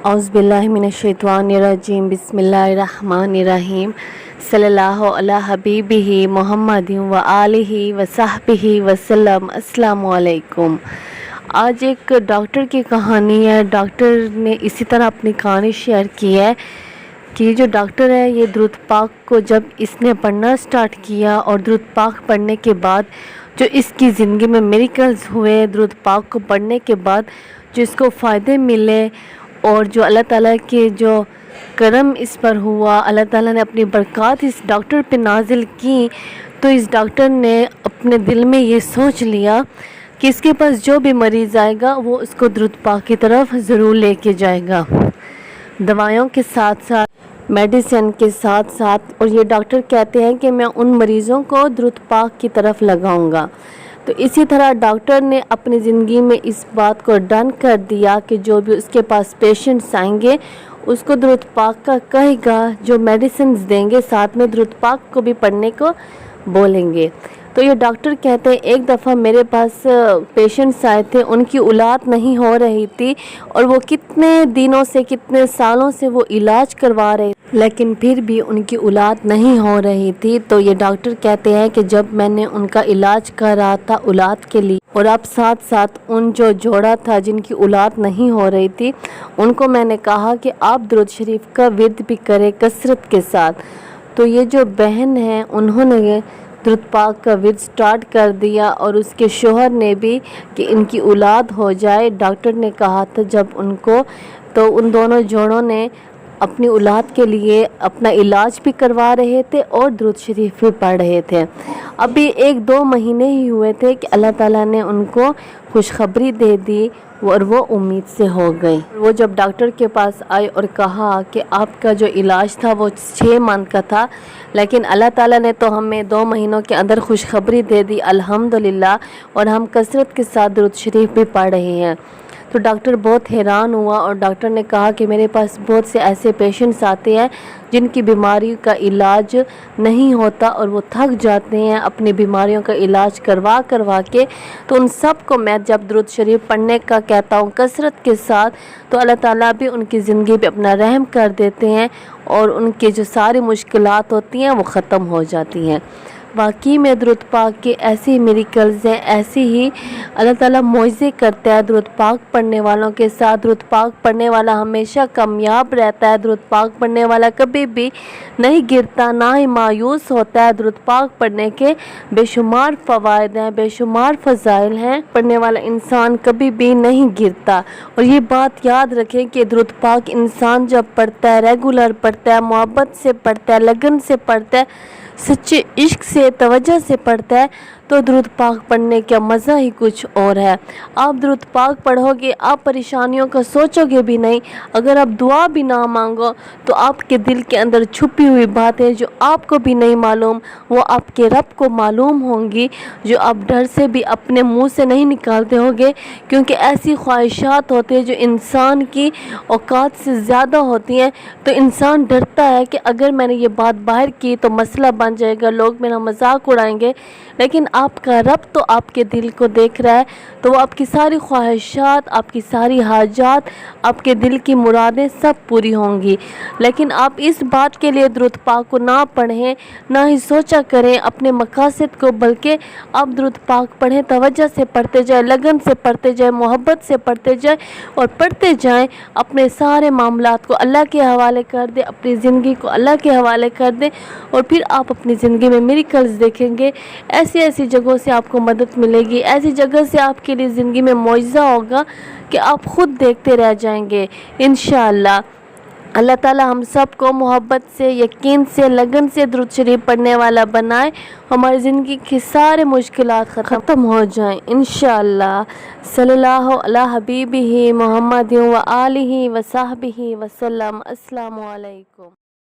औज़ुबिल्लाहि मिनश्शैतानिर्रजीम बिस्मिल्लाहिर्रहमानिर्रहीम सल्लल्लाहु अला हबीबिही मुहम्मदिन व आलिही व सहबिही वसल्लम। अस्सलामु अलैकुम। आज एक डॉक्टर की कहानी है। डॉक्टर ने इसी तरह अपनी कहानी शेयर की है कि ये जो डॉक्टर है, ये दुरूद पाक को जब इसने पढ़ना स्टार्ट किया और दुरूद पाक पढ़ने के बाद जो इसकी ज़िंदगी में मिरेकल्स हुए, दुरूद पाक को पढ़ने के बाद जो इसको फ़ायदे मिले और जो अल्लाह ताला के जो करम इस पर हुआ, अल्लाह ताला ने अपनी बरक़ात इस डॉक्टर पे नाजिल की, तो इस डॉक्टर ने अपने दिल में ये सोच लिया कि इसके पास जो भी मरीज़ आएगा वो उसको दुरूद पाक की तरफ ज़रूर लेके जाएगा, दवाइयों के साथ साथ, मेडिसिन के साथ साथ। और ये डॉक्टर कहते हैं कि मैं उन मरीज़ों को दुरूद पाक की तरफ लगाऊंगा। तो इसी तरह डॉक्टर ने अपनी ज़िंदगी में इस बात को डन कर दिया कि जो भी उसके पास पेशेंट्स आएंगे उसको दुरूद पाक का कहेगा, जो मेडिसिन देंगे साथ में दुरूद पाक को भी पढ़ने को बोलेंगे। तो ये डॉक्टर कहते हैं एक दफ़ा मेरे पास पेशेंट्स आए थे, उनकी औलाद नहीं हो रही थी और वो कितने दिनों से, कितने सालों से वो इलाज करवा रहे, लेकिन फिर भी उनकी औलाद नहीं हो रही थी। तो ये डॉक्टर कहते हैं कि जब मैंने उनका इलाज करा था औलाद के लिए, और अब साथ साथ उन जो जोड़ा था जिनकी औलाद नहीं हो रही थी, उनको मैंने कहा कि आप दुरूद शरीफ का विर्द भी करें कसरत के साथ। तो ये जो बहन है उन्होंने दुरूद पाक का विर्द स्टार्ट कर दिया और उसके शोहर ने भी कि इनकी औलाद हो जाए। डॉक्टर ने कहा था जब उनको, तो उन दोनों जोड़ों ने अपनी औलाद के लिए अपना इलाज भी करवा रहे थे और दुरूद शरीफ भी पढ़ रहे थे। अभी 1-2 महीने ही हुए थे कि अल्लाह ताला ने उनको खुशखबरी दे दी और वो उम्मीद से हो गई। वो जब डॉक्टर के पास आए और कहा कि आपका जो इलाज था वो 6 मंथ का था, लेकिन अल्लाह ताला ने तो हमें 2 महीनों के अंदर खुशखबरी दे दी अल्हम्दुलिल्लाह, और हम कसरत के साथ दुरूद शरीफ भी पढ़ रहे हैं। तो डॉक्टर बहुत हैरान हुआ और डॉक्टर ने कहा कि मेरे पास बहुत से ऐसे पेशेंट्स आते हैं जिनकी बीमारी का इलाज नहीं होता और वो थक जाते हैं अपनी बीमारियों का इलाज करवा करवा के। तो उन सब को मैं जब दुरूद शरीफ पढ़ने का कहता हूँ कसरत के साथ, तो अल्लाह ताला भी उनकी ज़िंदगी पे अपना रहम कर देते हैं और उनकी जो सारी मुश्किलात होती हैं वो ख़त्म हो जाती हैं। वाकई में दुरूद पाक के ऐसे ही मिरेकल्स हैं, ऐसे ही अल्लाह ताला मौज़े करता है दुरूद पाक पढ़ने वालों के साथ। दुरूद पाक पढ़ने वाला हमेशा कामयाब रहता है। दुरूद पाक पढ़ने वाला कभी भी नहीं गिरता, ना ही मायूस होता है। दुरूद पाक पढ़ने के बेशुमार फ़वाइद हैं, बेशुमार फ़ज़ाइल हैं। पढ़ने वाला इंसान कभी भी नहीं गिरता। और ये बात याद रखें कि दुरूद पाक इंसान जब पढ़ता है, रेगुलर पढ़ता है, मोहब्बत से पढ़ता है, लगन से पढ़ता है, सच्चे इश्क से, तवज्जो से पढ़ता है, तो दुरूद पाक पढ़ने का मज़ा ही कुछ और है। आप दुरूद पाक पढ़ोगे, आप परेशानियों का सोचोगे भी नहीं। अगर आप दुआ भी ना मांगो तो आपके दिल के अंदर छुपी हुई बातें जो आपको भी नहीं मालूम, वो आपके रब को मालूम होंगी, जो आप डर से भी अपने मुंह से नहीं निकालते होगे, क्योंकि ऐसी ख्वाहिशात होती हैं जो इंसान की औकात से ज़्यादा होती हैं। तो इंसान डरता है कि अगर मैंने ये बात बाहर की तो मसला बन जाएगा, लोग मेरा मजाक उड़ाएंगे। लेकिन आपका रब तो आपके दिल को देख रहा है, तो वो आपकी सारी ख्वाहिशात, आपकी सारी हाजात, आपके दिल की मुरादें सब पूरी होंगी। लेकिन आप इस बात के लिए दुरूद पाक को ना पढ़ें, ना ही सोचा करें अपने मकासद को, बल्कि आप दुरूद पाक पढ़ें, तवज्जो से पढ़ते जाए, लगन से पढ़ते जाए, मोहब्बत से पढ़ते जाए और पढ़ते जाएं। अपने सारे मामलात को अल्लाह के हवाले कर दें, अपनी ज़िंदगी को अल्लाह के हवाले कर दें, और फिर आप अपनी ज़िंदगी में मिरेकल्स देखेंगे। ऐसी ऐसी जगहों से आपको मदद मिलेगी, ऐसी जगह से आपके लिए ज़िंदगी में मुआज़ा होगा कि आप ख़ुद देखते रह जाएंगे इंशाअल्लाह। अल्लाह ताला हम सब को मोहब्बत से, यकीन से, लगन से दुरूद शरीफ पढ़ने वाला बनाए, हमारी ज़िंदगी की सारे मुश्किलात ख़त्म हो जाएं इंशाअल्लाह। सल्लल्लाहु अला हबीबिही मुहम्मदिन व आलिही व सहबिही वसल्लम। अस्सलामु अलैकुम।